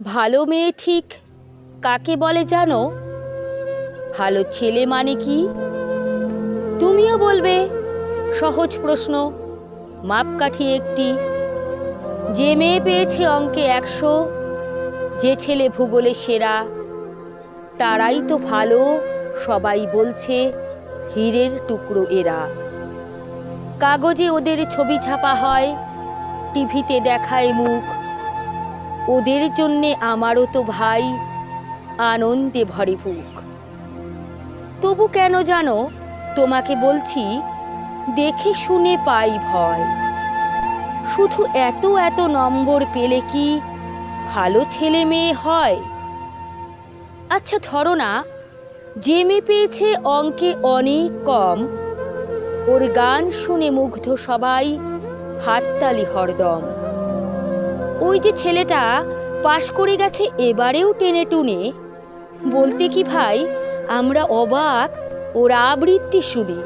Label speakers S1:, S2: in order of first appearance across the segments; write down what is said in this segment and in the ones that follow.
S1: ভালো মেয়ে ঠিক কাকে বলে জানো? ভালো ছেলে মানে কি? তুমিও বলবে সহজ প্রশ্ন, মাপকাঠি একটি। যে মেয়ে পেয়েছে অঙ্কে 100, যে ছেলে ভূগোলে সেরা, তারাই তো ভালো। সবাই বলছে হীরের টুকরো এরা। কাগজে ওদের ছবি ছাপা হয়, টিভিতে দেখায় মুখ। ওদের জন্যে আমারও তো ভাই আনন্দে ভরে বুক। তবু কেন জানো তোমাকে বলছি, দেখে শুনে পাই ভয়। শুধু এত এত নম্বর পেলে কি ভালো ছেলে মেয়ে হয়? আচ্ছা ধরো না, যে মেয়ে পেয়েছে অঙ্কে অনেক কম, ওর গান শুনে মুগ্ধ সবাই, হাততালি হরদম। ওই যে ছেলেটা পাশ করে গেছে এবারেও টেনে টুনে, বলতে কি ভাই আমরা অবাক ওর আবৃত্তি শুনে।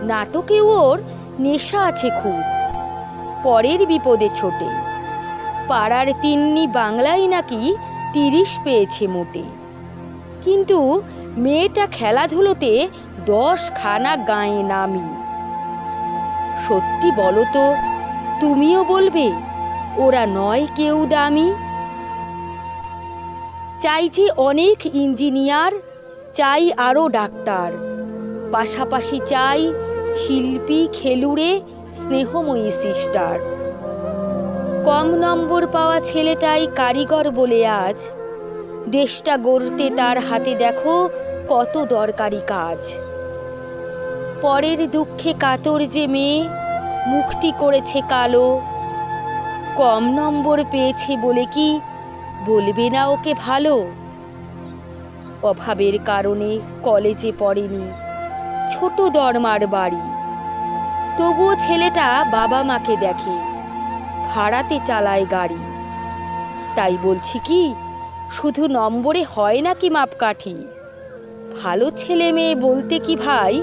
S1: নাটকে ওর নেশা আছে খুব, পরের বিপদে ছোটে। পাড়ার তিন্নি বাংলায় নাকি 30 পেয়েছে মোটে। কিন্তু মেয়েটা খেলাধুলোতে 10খানা গায়ে নামি। সত্যি বলো তো, তুমিও বলবে ওরা নয় কেউ দামি? চাই যে অনেক ইঞ্জিনিয়ার, চাই আরও ডাক্তার, পাশাপাশি চাই শিল্পী, খেলুড়ে, স্নেহময়ী সিস্টার। কম নম্বর পাওয়া ছেলেটাই কারিগর বলে আজ দেশটা গড়তে তার হাতে দেখো কত দরকারি কাজ। পরের দুঃখে কাতর যে মেয়ে মুখটি করেছে কালো, কম নম্বর পেয়েছে বলে কি বলবে না ওকে ভালো? অভাবের কারণে কলেজে পড়েনি, ছোট দরমার বাড়ি, তবুও ছেলেটা বাবা মাকে দেখে, ভাড়াতে চালায় গাড়ি। তাই বলছি কি, শুধু নম্বরে হয় নাকি মাপকাঠি? ভালো ছেলে মেয়ে বলতে কি ভাই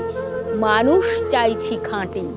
S1: মানুষ চাইছি খাঁটি।